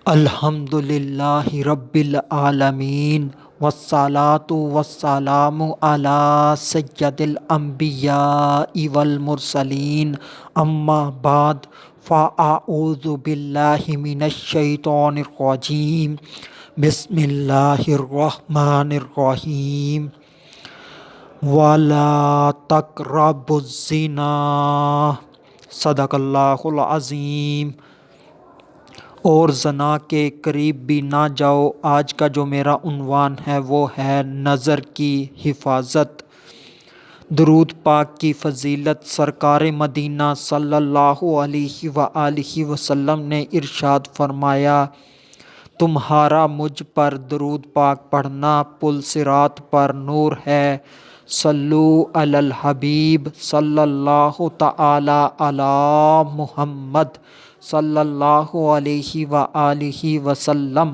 الحمد للہ رب العالمین والصلاة والسلام علی سید الانبیاء والمرسلین اما بعد فاعوذ باللہ من الشیطان الرجیم بسم اللہ الرحمن الرحیم ولا تقربوا الزنا صدق اللہ العظیم۔ اور زنا کے قریب بھی نہ جاؤ۔ آج کا جو میرا عنوان ہے وہ ہے نظر کی حفاظت۔ درود پاک کی فضیلت۔ سرکار مدینہ صلی اللہ علیہ وآلہ وسلم نے ارشاد فرمایا، تمہارا مجھ پر درود پاک پڑھنا پل صراط پر نور ہے۔ صلو علی الحبیب صلی اللہ تعالی علی محمد صلی اللہ علیہ وآلہ وسلم۔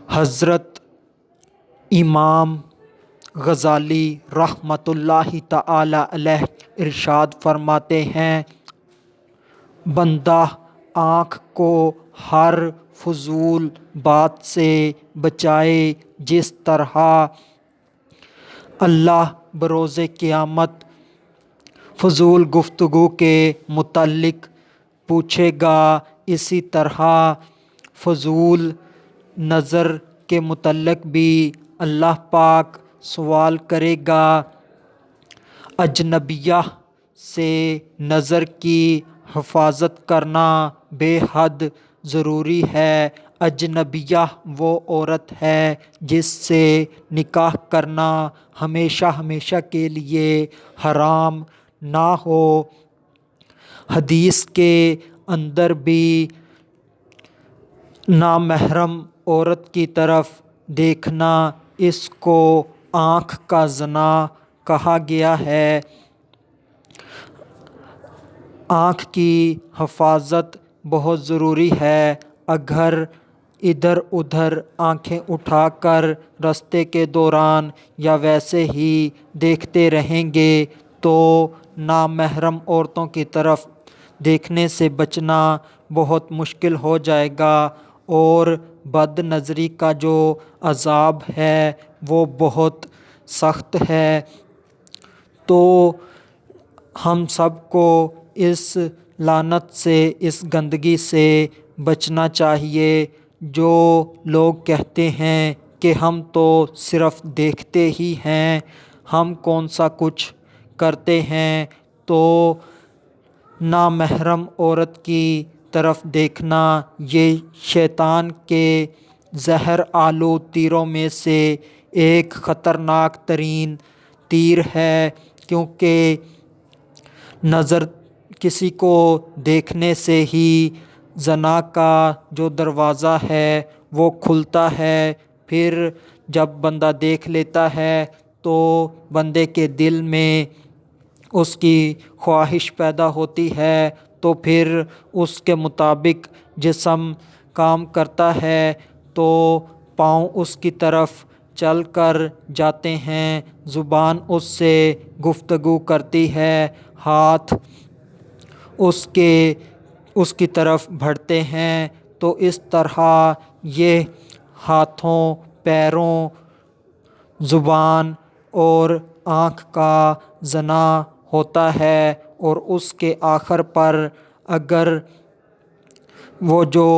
حضرت امام غزالی رحمۃ اللہ تعالی علیہ ارشاد فرماتے ہیں، بندہ آنکھ کو ہر فضول بات سے بچائے، جس طرح اللہ بروز قیامت فضول گفتگو کے متعلق پوچھے گا، اسی طرح فضول نظر کے متعلق بھی اللہ پاک سوال کرے گا۔ اجنبیہ سے نظر کی حفاظت کرنا بے حد ضروری ہے۔ اجنبیہ وہ عورت ہے جس سے نکاح کرنا ہمیشہ ہمیشہ کے لیے حرام نہ ہو۔ حدیث کے اندر بھی نامحرم عورت کی طرف دیکھنا، اس کو آنکھ کا زنا کہا گیا ہے۔ آنکھ کی حفاظت بہت ضروری ہے۔ اگر ادھر ادھر آنکھیں اٹھا کر راستے کے دوران یا ویسے ہی دیکھتے رہیں گے تو نامحرم عورتوں کی طرف دیکھنے سے بچنا بہت مشکل ہو جائے گا، اور بد نظری کا جو عذاب ہے وہ بہت سخت ہے۔ تو ہم سب کو اس لعنت سے، اس گندگی سے بچنا چاہیے۔ جو لوگ کہتے ہیں کہ ہم تو صرف دیکھتے ہی ہیں، ہم کون سا کچھ کرتے ہیں، تو نامحرم عورت کی طرف دیکھنا یہ شیطان کے زہر آلود تیروں میں سے ایک خطرناک ترین تیر ہے، کیونکہ نظر کسی کو دیکھنے سے ہی زنا کا جو دروازہ ہے وہ کھلتا ہے۔ پھر جب بندہ دیکھ لیتا ہے تو بندے کے دل میں اس کی خواہش پیدا ہوتی ہے، تو پھر اس کے مطابق جسم کام کرتا ہے، تو پاؤں اس کی طرف چل کر جاتے ہیں، زبان اس سے گفتگو کرتی ہے، ہاتھ اس کی طرف بڑھتے ہیں۔ تو اس طرح یہ ہاتھوں، پیروں، زبان اور آنکھ کا زنا ہوتا ہے، اور اس کے آخر پر اگر وہ جو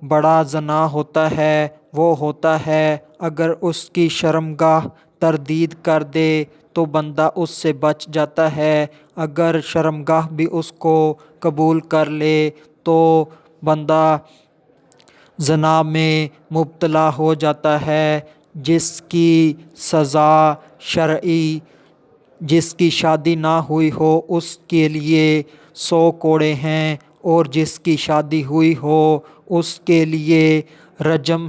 بڑا زنا ہوتا ہے وہ ہوتا ہے اگر اس کی شرمگاہ تردید کر دے تو بندہ اس سے بچ جاتا ہے۔ اگر شرمگاہ بھی اس کو قبول کر لے تو بندہ زنا میں مبتلا ہو جاتا ہے، جس کی سزا شرعی، جس کی شادی نہ ہوئی ہو اس کے لیے 100 کوڑے ہیں، اور جس کی شادی ہوئی ہو اس کے لیے رجم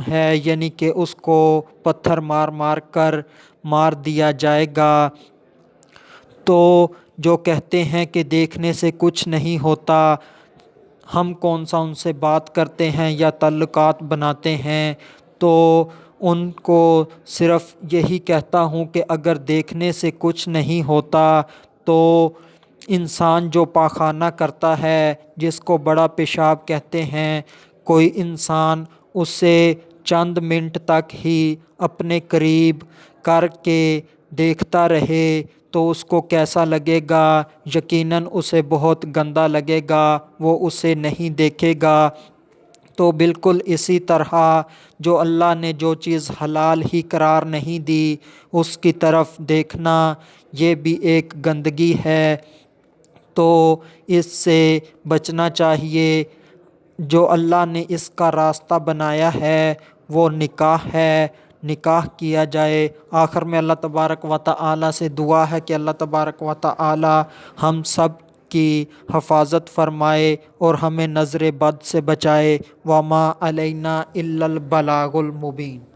ہے، یعنی کہ اس کو پتھر مار مار کر مار دیا جائے گا۔ تو جو کہتے ہیں کہ دیکھنے سے کچھ نہیں ہوتا، ہم کون سا ان سے بات کرتے ہیں یا تعلقات بناتے ہیں، تو ان کو صرف یہی کہتا ہوں کہ اگر دیکھنے سے کچھ نہیں ہوتا تو انسان جو پاخانہ کرتا ہے جس کو بڑا پیشاب کہتے ہیں، کوئی انسان اسے چند منٹ تک ہی اپنے قریب کر کے دیکھتا رہے تو اس کو کیسا لگے گا؟ یقیناً اسے بہت گندا لگے گا، وہ اسے نہیں دیکھے گا۔ تو بالکل اسی طرح جو اللہ نے جو چیز حلال ہی قرار نہیں دی اس کی طرف دیکھنا یہ بھی ایک گندگی ہے، تو اس سے بچنا چاہیے۔ جو اللہ نے اس کا راستہ بنایا ہے وہ نکاح ہے، نکاح کیا جائے۔ آخر میں اللہ تبارک و تعالی سے دعا ہے کہ اللہ تبارک و تعالی ہم سب کی حفاظت فرمائے اور ہمیں نظر بد سے بچائے۔ وما علینا الا البلاغ المبین۔